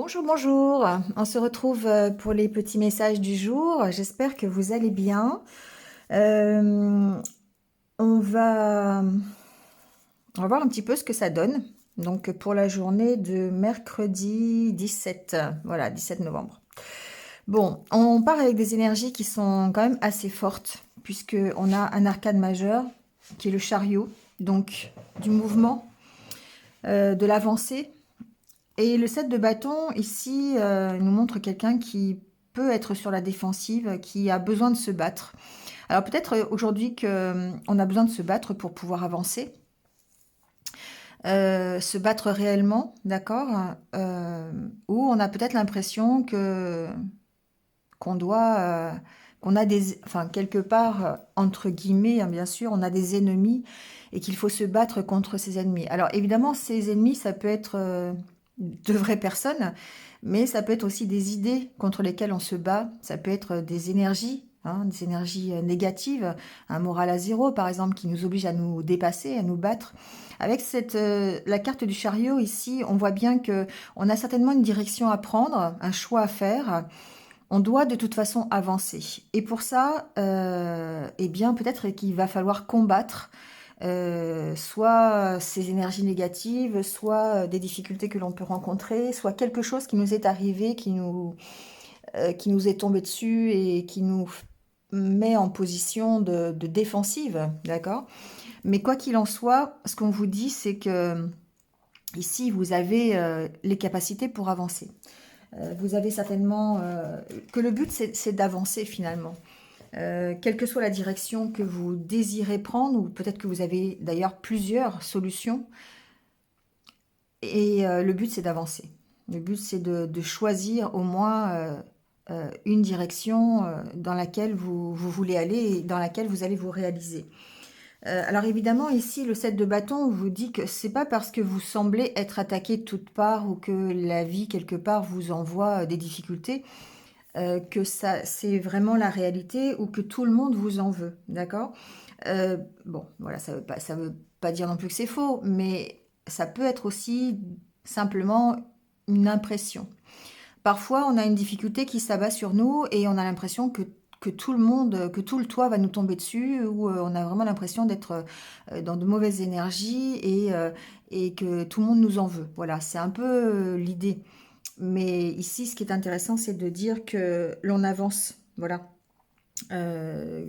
Bonjour, bonjour. On se retrouve pour les petits messages du jour. J'espère que vous allez bien. Euh, on va, on va voir un petit peu ce que ça donne. Donc pour la journée de mercredi 17, voilà, 17 novembre. Bon, on part avec des énergies qui sont quand même assez fortes, puisque on a un arcane majeur qui est le chariot, donc du mouvement, de l'avancée. Et le 7 de bâton, ici, nous montre quelqu'un qui peut être sur la défensive, qui a besoin de se battre. Alors peut-être aujourd'hui qu'on a besoin de se battre pour pouvoir avancer, se battre réellement, d'accord. Ou on a peut-être l'impression que qu'on doit, qu'on a des, enfin quelque part entre guillemets, hein, bien sûr, on a des ennemis et qu'il faut se battre contre ces ennemis. Alors évidemment, ces ennemis, ça peut être de vraies personnes, mais ça peut être aussi des idées contre lesquelles on se bat. Ça peut être des énergies. Hein, des énergies négatives, un moral à zéro par exemple qui nous oblige à nous dépasser, à nous battre. Avec la carte du chariot ici, on voit bien que on a certainement une direction à prendre, un choix à faire. On doit de toute façon avancer. Et pour ça, eh bien, peut-être qu'il va falloir combattre soit ces énergies négatives, soit des difficultés que l'on peut rencontrer, soit quelque chose qui nous est arrivé, qui nous est tombé dessus et qui nous met en position de défensive, d'accord? Mais quoi qu'il en soit, ce qu'on vous dit, c'est que ici, vous avez les capacités pour avancer. Vous avez certainement que le but c'est d'avancer finalement. Quelle que soit la direction que vous désirez prendre, ou peut-être que vous avez d'ailleurs plusieurs solutions, et le but c'est d'avancer. Le but c'est de choisir au moins une direction dans laquelle vous voulez aller et dans laquelle vous allez vous réaliser. Alors évidemment, ici, le 7 de bâton vous dit que c'est pas parce que vous semblez être attaqué de toutes parts ou que la vie, quelque part, vous envoie des difficultés, que ça, c'est vraiment la réalité ou que tout le monde vous en veut, d'accord. Bon, voilà, ça veut pas dire non plus que c'est faux, mais ça peut être aussi simplement une impression. Parfois, on a une difficulté qui s'abat sur nous et on a l'impression que tout le monde, que tout le toit va nous tomber dessus, ou on a vraiment l'impression d'être dans de mauvaises énergies et que tout le monde nous en veut. Voilà, c'est un peu l'idée. Mais ici, ce qui est intéressant, c'est de dire que l'on avance. Voilà. Euh,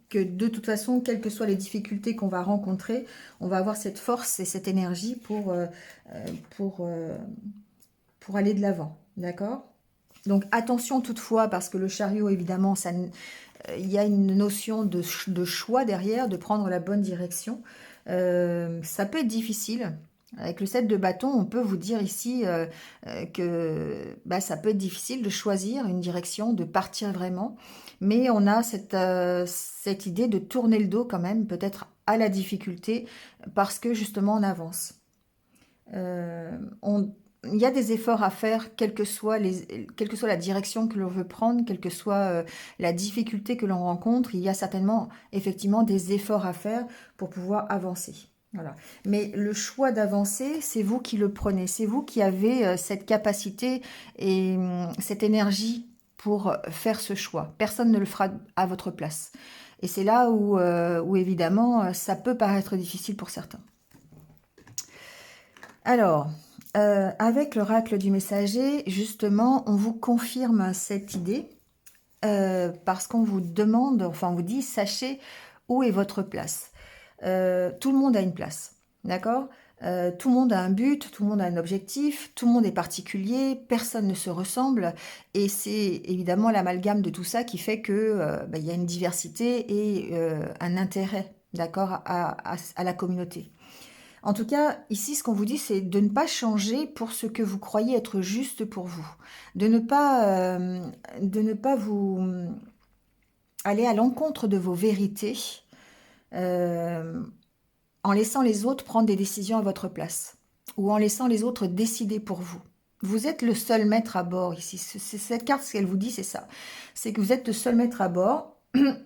que de toute façon, quelles que soient les difficultés qu'on va rencontrer, on va avoir cette force et cette énergie euh, pour, euh, pour aller de l'avant. D'accord. Donc attention toutefois, parce que le chariot, évidemment, il y a une notion de choix derrière, de prendre la bonne direction. Ça peut être difficile. Avec le 7 de bâton, on peut vous dire ici que bah, ça peut être difficile de choisir une direction, de partir vraiment. Mais on a cette idée de tourner le dos quand même, peut-être à la difficulté, parce que justement on avance. On, il y a des efforts à faire, quelle que soit la direction que l'on veut prendre, quelle que soit la difficulté que l'on rencontre, il y a certainement effectivement des efforts à faire pour pouvoir avancer. Voilà. Mais le choix d'avancer, c'est vous qui le prenez, c'est vous qui avez cette capacité et cette énergie pour faire ce choix. Personne ne le fera à votre place. Et c'est là où évidemment, ça peut paraître difficile pour certains. Alors, avec l'oracle du messager, justement, on vous confirme cette idée parce qu'on vous demande, enfin on vous dit, sachez où est votre place. Tout le monde a une place, d'accord. Tout le monde a un but, tout le monde a un objectif, tout le monde est particulier, personne ne se ressemble, et c'est évidemment l'amalgame de tout ça qui fait que bah, y a une diversité et un intérêt, d'accord, à la communauté. En tout cas, ici, ce qu'on vous dit, c'est de ne pas changer pour ce que vous croyez être juste pour vous. De ne pas vous aller à l'encontre de vos vérités euh, en laissant les autres prendre des décisions à votre place ou en laissant les autres décider pour vous. Vous êtes le seul maître à bord ici. C'est cette carte, ce qu'elle vous dit, c'est ça. C'est que vous êtes le seul maître à bord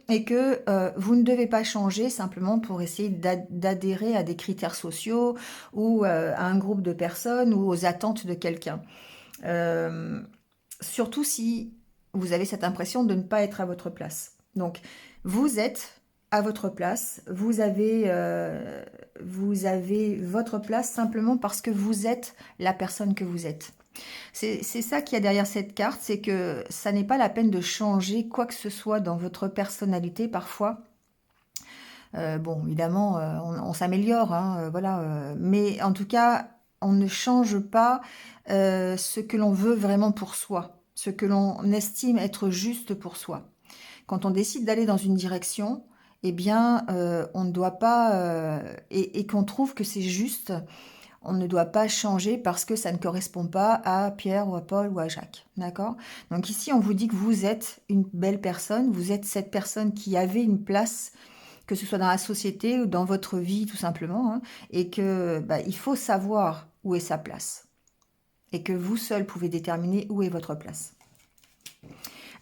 et que vous ne devez pas changer simplement pour essayer d'adhérer à des critères sociaux ou à un groupe de personnes ou aux attentes de quelqu'un. Surtout si vous avez cette impression de ne pas être à votre place. Donc, vous êtes à votre place, vous avez votre place simplement parce que vous êtes la personne que vous êtes. C'est ça qu'il y a derrière cette carte, c'est que ça n'est pas la peine de changer quoi que ce soit dans votre personnalité parfois. Bon, évidemment, on s'améliore, hein, voilà, mais en tout cas, on ne change pas ce que l'on veut vraiment pour soi, ce que l'on estime être juste pour soi. Quand on décide d'aller dans une direction, eh bien, on ne doit pas, et qu'on trouve que c'est juste, on ne doit pas changer parce que ça ne correspond pas à Pierre ou à Paul ou à Jacques. D'accord? Donc ici, on vous dit que vous êtes une belle personne, vous êtes cette personne qui avait une place, que ce soit dans la société ou dans votre vie tout simplement, hein, et que il faut savoir où est sa place. Et que vous seul pouvez déterminer où est votre place.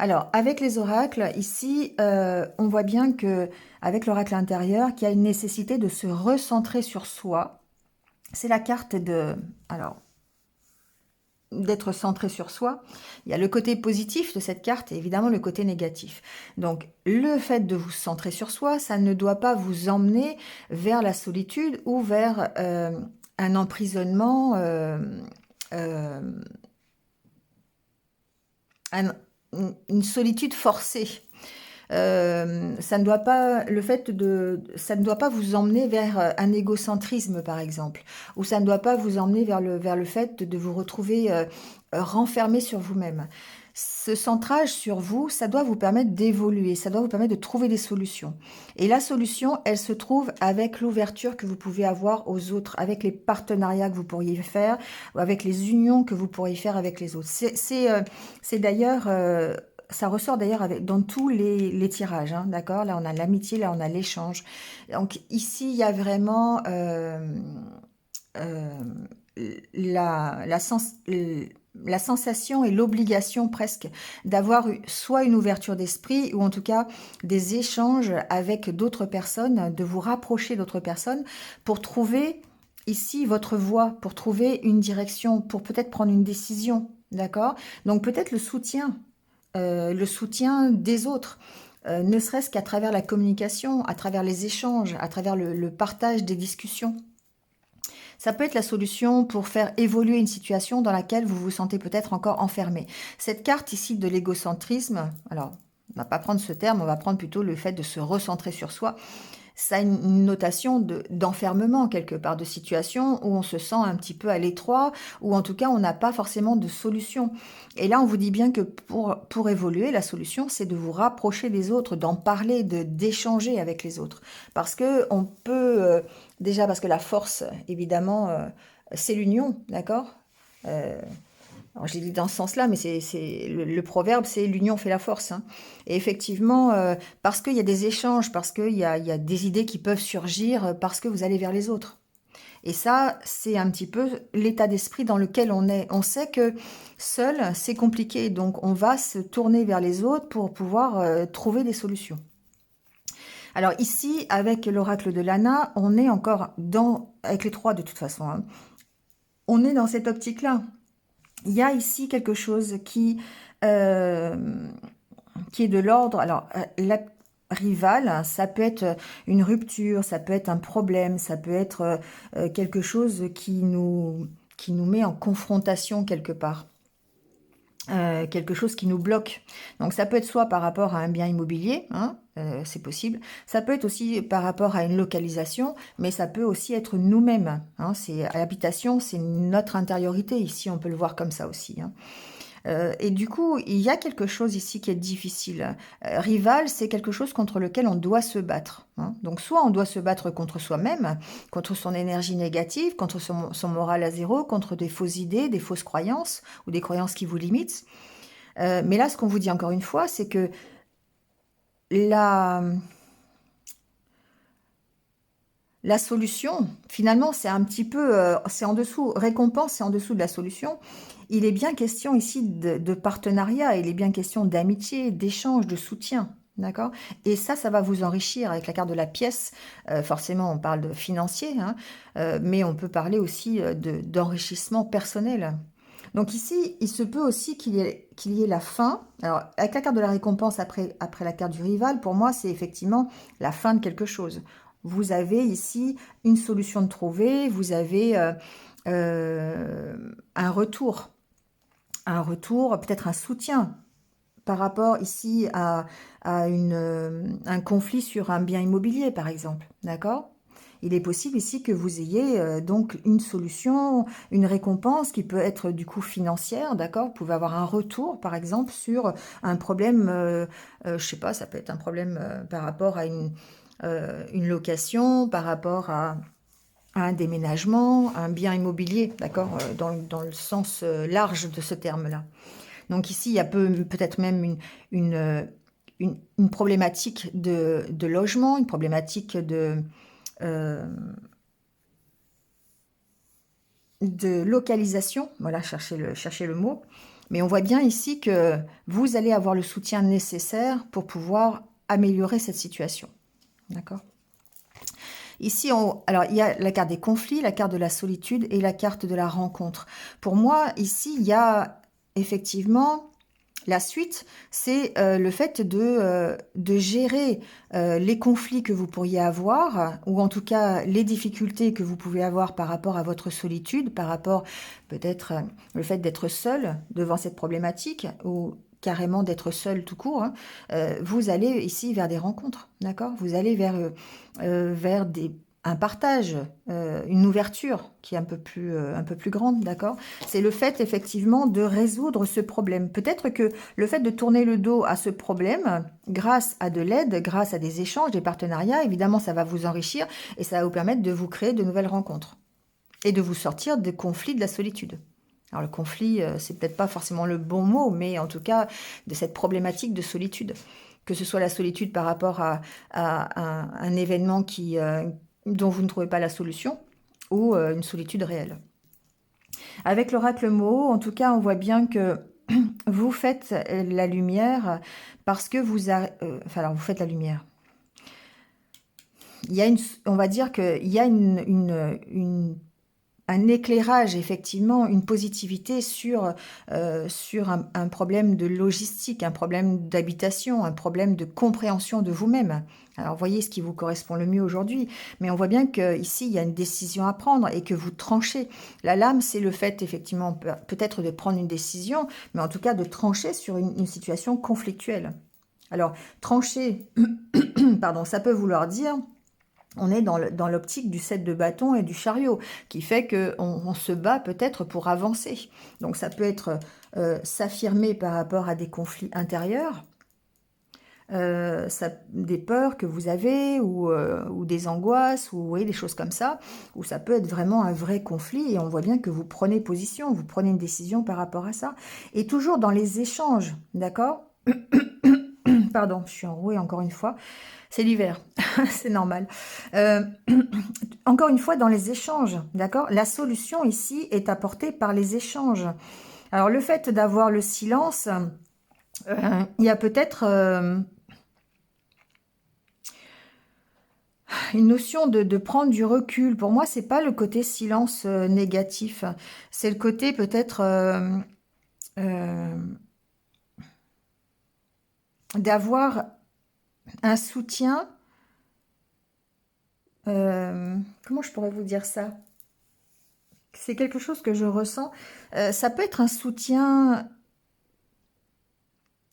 Alors, avec les oracles, ici, on voit bien que avec l'oracle intérieur, qu'il y a une nécessité de se recentrer sur soi. C'est la carte d'être centré sur soi. Il y a le côté positif de cette carte et évidemment le côté négatif. Donc, le fait de vous centrer sur soi, ça ne doit pas vous emmener vers la solitude ou vers un emprisonnement, une solitude forcée. Ça ne doit pas, ça ne doit pas vous emmener vers un égocentrisme par exemple, ou ça ne doit pas vous emmener vers le fait de vous retrouver renfermé sur vous-même. Ce centrage sur vous, ça doit vous permettre d'évoluer, ça doit vous permettre de trouver des solutions. Et la solution, elle se trouve avec l'ouverture que vous pouvez avoir aux autres, avec les partenariats que vous pourriez faire, ou avec les unions que vous pourriez faire avec les autres. C'est d'ailleurs ça ressort d'ailleurs dans tous les tirages, hein, d'accord? Là, on a l'amitié, là, on a l'échange. Donc ici, il y a vraiment euh, la sensation et l'obligation presque d'avoir soit une ouverture d'esprit ou en tout cas des échanges avec d'autres personnes, de vous rapprocher d'autres personnes pour trouver ici votre voie, pour trouver une direction, pour peut-être prendre une décision, d'accord? Donc peut-être le soutien des autres, ne serait-ce qu'à travers la communication, à travers les échanges, à travers le partage des discussions. Ça peut être la solution pour faire évoluer une situation dans laquelle vous vous sentez peut-être encore enfermé. Cette carte ici de l'égocentrisme, alors on ne va pas prendre ce terme, on va prendre plutôt le fait de se recentrer sur soi. Ça a une notation d'enfermement quelque part, de situation où on se sent un petit peu à l'étroit, ou en tout cas on n'a pas forcément de solution. Et là on vous dit bien que pour évoluer, la solution c'est de vous rapprocher des autres, d'en parler, d'échanger avec les autres. Parce que on peut, déjà parce que la force évidemment c'est l'union, d'accord? Alors, je l'ai dit dans ce sens-là, mais le proverbe, c'est l'union fait la force, hein. Et effectivement, parce qu'il y a des échanges, parce qu'il y a des idées qui peuvent surgir, parce que vous allez vers les autres. Et ça, c'est un petit peu l'état d'esprit dans lequel on est. On sait que seul, c'est compliqué, donc on va se tourner vers les autres pour pouvoir trouver des solutions. Alors ici, avec l'oracle de Lana, on est encore avec les trois de toute façon, hein, on est dans cette optique-là. Il y a ici quelque chose est de l'ordre. Alors, la rivale, ça peut être une rupture, ça peut être un problème, ça peut être quelque chose qui nous met en confrontation quelque part. Quelque chose qui nous bloque. Donc ça peut être soit par rapport à un bien immobilier, hein, c'est possible. Ça peut être aussi par rapport à une localisation, mais ça peut aussi être nous-mêmes. Hein, l'habitation, c'est notre intériorité. Ici, on peut le voir comme ça aussi. Hein. Et du coup, il y a quelque chose ici qui est difficile. Rival, c'est quelque chose contre lequel on doit se battre. Hein. Donc, soit on doit se battre contre soi-même, contre son énergie négative, contre son moral à zéro, contre des fausses idées, des fausses croyances ou des croyances qui vous limitent. Mais là, ce qu'on vous dit encore une fois, c'est que la solution, finalement, c'est un petit peu, c'est en dessous, récompense, c'est en dessous de la solution. Il est bien question ici de partenariat, il est bien question d'amitié, d'échange, de soutien, d'accord? Et ça va vous enrichir avec la carte de la pièce. Forcément, on parle de financier, hein, mais on peut parler aussi d'enrichissement personnel. Donc ici, il se peut aussi qu'il y ait la fin. Alors, avec la carte de la récompense après la carte du rival, pour moi, c'est effectivement la fin de quelque chose. Vous avez ici une solution de trouver, vous avez un retour, peut-être un soutien par rapport ici à un conflit sur un bien immobilier, par exemple. D'accord? Il est possible ici que vous ayez donc une solution, une récompense qui peut être du coup financière, d'accord? Vous pouvez avoir un retour, par exemple, sur un problème, je sais pas, ça peut être un problème par rapport à une location, par rapport à un déménagement, un bien immobilier, d'accord? Dans le sens large de ce terme-là. Donc ici, il y a peut-être même une, une problématique de logement, une problématique euh, de localisation. Voilà, chercher le mot. Mais on voit bien ici que vous allez avoir le soutien nécessaire pour pouvoir améliorer cette situation. D'accord? Ici, alors il y a la carte des conflits, la carte de la solitude et la carte de la rencontre. Pour moi, ici, il y a effectivement la suite, c'est le fait de gérer les conflits que vous pourriez avoir, ou en tout cas les difficultés que vous pouvez avoir par rapport à votre solitude, par rapport peut-être le fait d'être seul devant cette problématique, ou carrément d'être seul tout court. Hein. Vous allez ici vers des rencontres, d'accord? Vous allez vers un partage, une ouverture qui est un peu plus grande, d'accord? C'est le fait effectivement de résoudre ce problème. Peut-être que le fait de tourner le dos à ce problème, grâce à de l'aide, grâce à des échanges, des partenariats, évidemment ça va vous enrichir et ça va vous permettre de vous créer de nouvelles rencontres et de vous sortir des conflits de la solitude. Alors le conflit, c'est peut-être pas forcément le bon mot, mais en tout cas de cette problématique de solitude. Que ce soit la solitude par rapport à un événement dont vous ne trouvez pas la solution, ou une solitude réelle. Avec l'oracle mot, en tout cas, on voit bien que vous faites la lumière parce que enfin, alors vous faites la lumière. Il y a on va dire qu'il y a un éclairage, effectivement, une positivité sur un problème de logistique, un problème d'habitation, un problème de compréhension de vous-même. Alors, voyez ce qui vous correspond le mieux aujourd'hui, mais on voit bien qu'ici, il y a une décision à prendre et que vous tranchez. La lame, c'est le fait, effectivement, peut-être de prendre une décision, mais en tout cas de trancher sur une situation conflictuelle. Alors, trancher, pardon, ça peut vouloir dire... On est dans l'optique du 7 de bâton et du chariot, qui fait qu'on se bat peut-être pour avancer. Donc ça peut être s'affirmer par rapport à des conflits intérieurs, des peurs que vous avez, ou des angoisses, ou des choses comme ça, ou ça peut être vraiment un vrai conflit, et on voit bien que vous prenez position, vous prenez une décision par rapport à ça. Et toujours dans les échanges, d'accord? Pardon, je suis enrouée encore une fois. C'est l'hiver, c'est normal. Euh, encore une fois, dans les échanges, d'accord? La solution ici est apportée par les échanges. Alors, le fait d'avoir le silence, il y a peut-être une notion de prendre du recul. Pour moi, c'est pas le côté silence négatif. C'est le côté peut-être euh, d'avoir un soutien. Comment je pourrais vous dire ça? C'est quelque chose que je ressens. Ça peut être un soutien,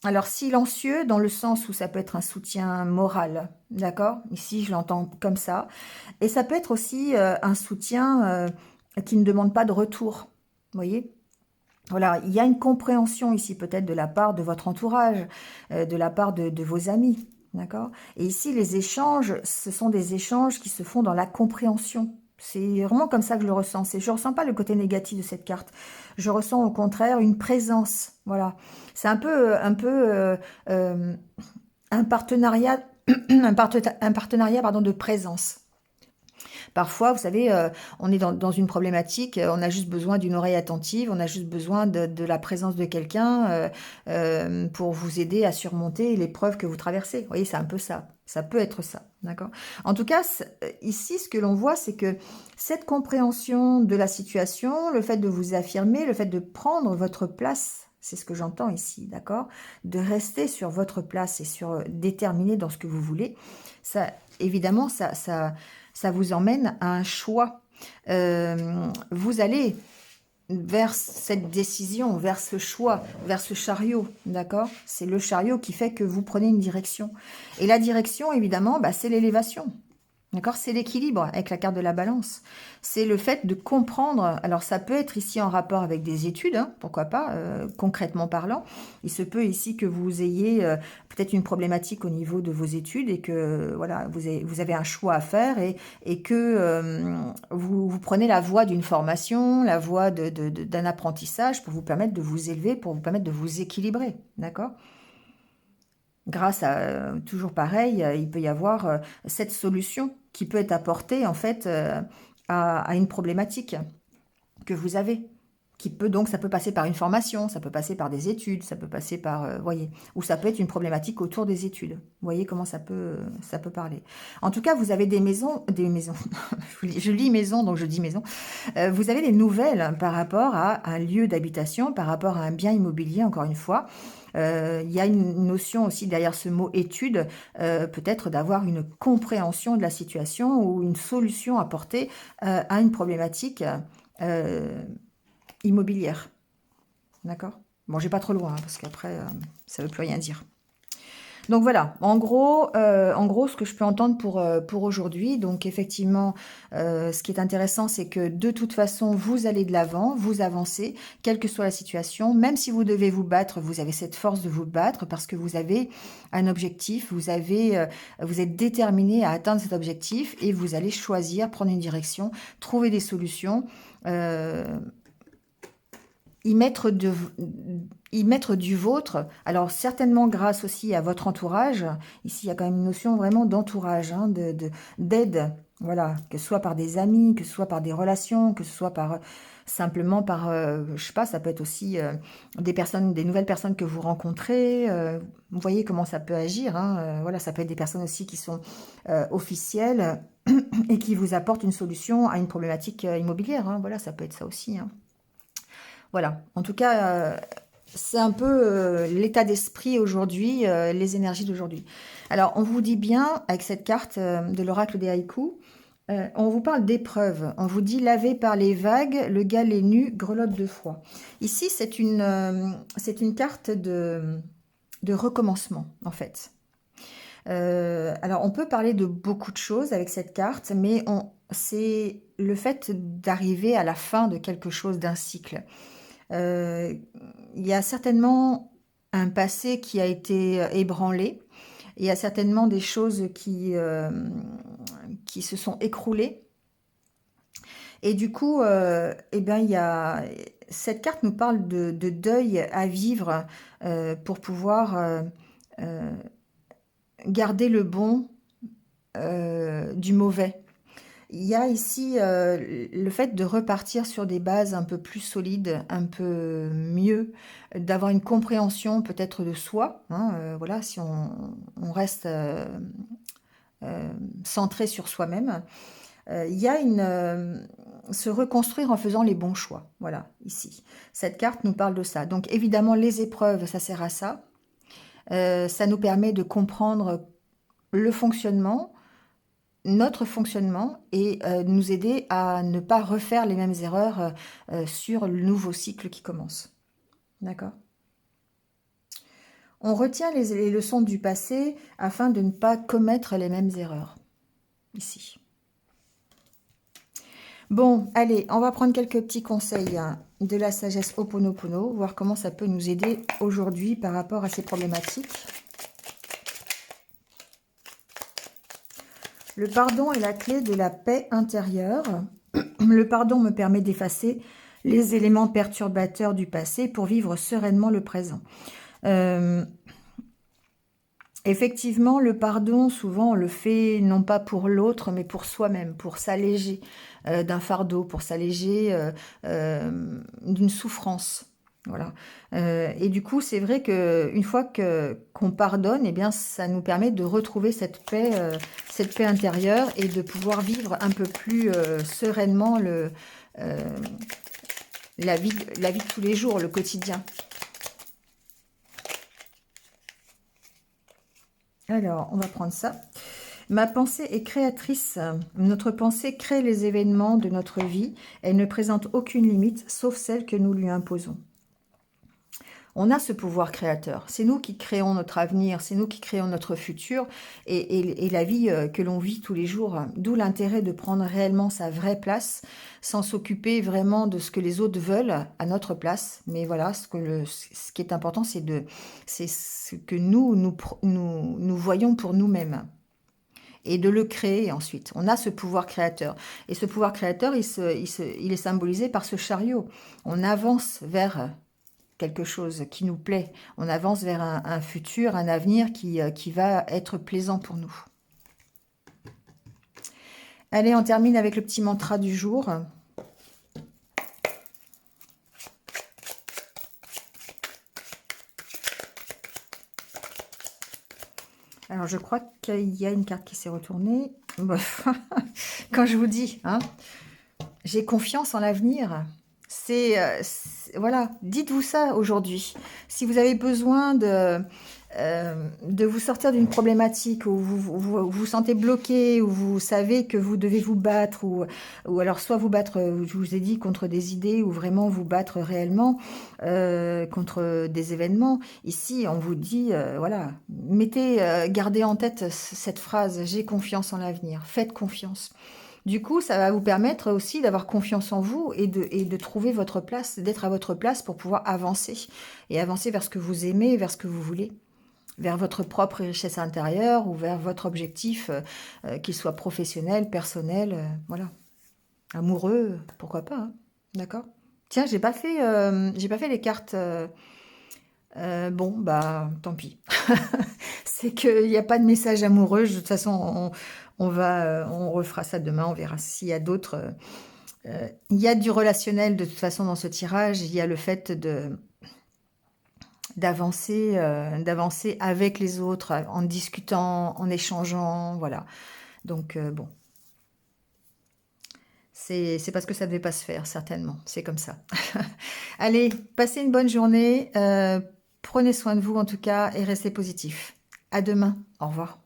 alors silencieux, dans le sens où ça peut être un soutien moral, d'accord? Ici, je l'entends comme ça. Et ça peut être aussi un soutien qui ne demande pas de retour, vous voyez? Voilà, il y a une compréhension ici peut-être de la part de votre entourage, de la part de vos amis, d'accord? Et ici, les échanges, ce sont des échanges qui se font dans la compréhension. C'est vraiment comme ça que je le ressens. Je ne ressens pas le côté négatif de cette carte. Je ressens au contraire une présence. Voilà. C'est un partenariat, un partenariat pardon, de présence. Parfois, vous savez, on est dans une problématique, on a juste besoin d'une oreille attentive, on a juste besoin de la présence de quelqu'un pour vous aider à surmonter l'épreuve que vous traversez. Vous voyez, c'est un peu ça. Ça peut être ça, d'accord? En tout cas, ici, ce que l'on voit, c'est que cette compréhension de la situation, le fait de vous affirmer, le fait de prendre votre place, c'est ce que j'entends ici, d'accord? De rester sur votre place et sur déterminé dans ce que vous voulez, ça, évidemment, ça vous emmène à un choix. Vous allez vers cette décision, vers ce choix, vers ce chariot, d'accord? C'est le chariot qui fait que vous prenez une direction. Et la direction, évidemment, bah, c'est l'élévation. D'accord? C'est l'équilibre avec la carte de la balance. C'est le fait de comprendre. Alors, ça peut être ici en rapport avec des études, hein, pourquoi pas, concrètement parlant. Il se peut ici que vous ayez peut-être une problématique au niveau de vos études et que voilà, vous avez un choix à faire et que vous prenez la voie d'une formation, la voie d'un apprentissage pour vous permettre de vous élever, pour vous permettre de vous équilibrer. D'accord? Grâce à, toujours pareil, il peut y avoir cette solution qui peut être apportée en fait à une problématique que vous avez. Qui peut donc, ça peut passer par une formation, ça peut passer par des études, ça peut passer par, voyez, ou ça peut être une problématique autour des études. Vous voyez comment ça peut parler. En tout cas, vous avez des maisons, je lis maison, donc je dis maison. Vous avez des nouvelles par rapport à un lieu d'habitation, par rapport à un bien immobilier, encore une fois. Il y a une notion aussi derrière ce mot étude, peut-être d'avoir une compréhension de la situation ou une solution apportée à une problématique immobilière. D'accord? Bon, j'ai pas trop loin, hein, parce qu'après, ça veut plus rien dire. Donc voilà, en gros, ce que je peux entendre pour aujourd'hui. Donc effectivement, ce qui est intéressant, c'est que de toute façon, vous allez de l'avant, vous avancez, quelle que soit la situation. Même si vous devez vous battre, vous avez cette force de vous battre parce que vous avez un objectif, vous êtes déterminé à atteindre cet objectif et vous allez choisir, prendre une direction, trouver des solutions. Y mettre du vôtre, alors certainement grâce aussi à votre entourage. Ici, il y a quand même une notion vraiment d'entourage, hein, d'aide, voilà, que ce soit par des amis, que ce soit par des relations, que ce soit simplement par, je sais pas, ça peut être aussi des nouvelles personnes que vous rencontrez. Vous voyez comment ça peut agir, hein, voilà, ça peut être des personnes aussi qui sont officielles et qui vous apportent une solution à une problématique immobilière, hein, voilà, ça peut être ça aussi, hein. Voilà, en tout cas, c'est un peu l'état d'esprit aujourd'hui, les énergies d'aujourd'hui. Alors, on vous dit bien, avec cette carte de l'oracle des haïkus, on vous parle d'épreuve. On vous dit lavé par les vagues, le galet nu, grelotte de froid. Ici, c'est une carte de recommencement, en fait. Alors, on peut parler de beaucoup de choses avec cette carte, mais c'est le fait d'arriver à la fin de quelque chose, d'un cycle. Il y a certainement un passé qui a été ébranlé. Il y a certainement des choses qui se sont écroulées. Et du coup, eh bien, cette carte nous parle de deuil à vivre pour pouvoir garder le bon du mauvais. Il y a ici le fait de repartir sur des bases un peu plus solides, un peu mieux, d'avoir une compréhension peut-être de soi, hein, voilà, si on reste centré sur soi-même. Il y a se reconstruire en faisant les bons choix, voilà, ici. Cette carte nous parle de ça. Donc évidemment, les épreuves, ça sert à ça. Ça nous permet de comprendre le fonctionnement, notre fonctionnement et nous aider à ne pas refaire les mêmes erreurs sur le nouveau cycle qui commence. D'accord? On retient les leçons du passé afin de ne pas commettre les mêmes erreurs. Ici. Bon, allez, on va prendre quelques petits conseils de la sagesse Ho'oponopono, voir comment ça peut nous aider aujourd'hui par rapport à ces problématiques. Le pardon est la clé de la paix intérieure. Le pardon me permet d'effacer les éléments perturbateurs du passé pour vivre sereinement le présent. Effectivement, le pardon, souvent, on le fait non pas pour l'autre, mais pour soi-même, pour s'alléger d'un fardeau, pour s'alléger d'une souffrance. Voilà. Et du coup, c'est vrai que une fois que qu'on pardonne, eh bien, ça nous permet de retrouver cette paix intérieure et de pouvoir vivre un peu plus sereinement euh, la vie de tous les jours, le quotidien. Alors, on va prendre ça. Ma pensée est créatrice. Notre pensée crée les événements de notre vie. Elle ne présente aucune limite, sauf celle que nous lui imposons. On a ce pouvoir créateur. C'est nous qui créons notre avenir, c'est nous qui créons notre futur et la vie que l'on vit tous les jours. D'où l'intérêt de prendre réellement sa vraie place, sans s'occuper vraiment de ce que les autres veulent à notre place. Mais voilà, ce qui est important, c'est ce que nous voyons pour nous-mêmes et de le créer ensuite. On a ce pouvoir créateur. Et ce pouvoir créateur, il est symbolisé par ce chariot. On avance vers quelque chose qui nous plaît. On avance vers un futur, un avenir qui va être plaisant pour nous. Allez, on termine avec le petit mantra du jour. Alors, je crois qu'il y a une carte qui s'est retournée. Quand je vous dis, hein, j'ai confiance en l'avenir. Voilà, dites-vous ça aujourd'hui. Si vous avez besoin de vous sortir d'une problématique, où vous vous sentez bloqué, où vous savez que vous devez vous battre, ou alors soit vous battre, je vous ai dit, contre des idées, ou vraiment vous battre réellement contre des événements. Ici, on vous dit, voilà, gardez en tête cette phrase, j'ai confiance en l'avenir, faites confiance. Du coup, ça va vous permettre aussi d'avoir confiance en vous et de trouver votre place, d'être à votre place pour pouvoir avancer. Et avancer vers ce que vous aimez, vers ce que vous voulez. Vers votre propre richesse intérieure ou vers votre objectif, qu'il soit professionnel, personnel, voilà. Amoureux, pourquoi pas, hein. D'accord? Tiens, j'ai pas fait les cartes. Bon, bah, tant pis. C'est qu'il n'y a pas de message amoureux. De toute façon, on refera ça demain. On verra s'il y a d'autres. Il y a du relationnel de toute façon dans ce tirage. Il y a le fait d'avancer avec les autres, en discutant, en échangeant, voilà. Donc, bon. C'est parce que ça ne devait pas se faire, certainement. C'est comme ça. Allez, passez une bonne journée. Prenez soin de vous, en tout cas, et restez positifs. À demain. Au revoir.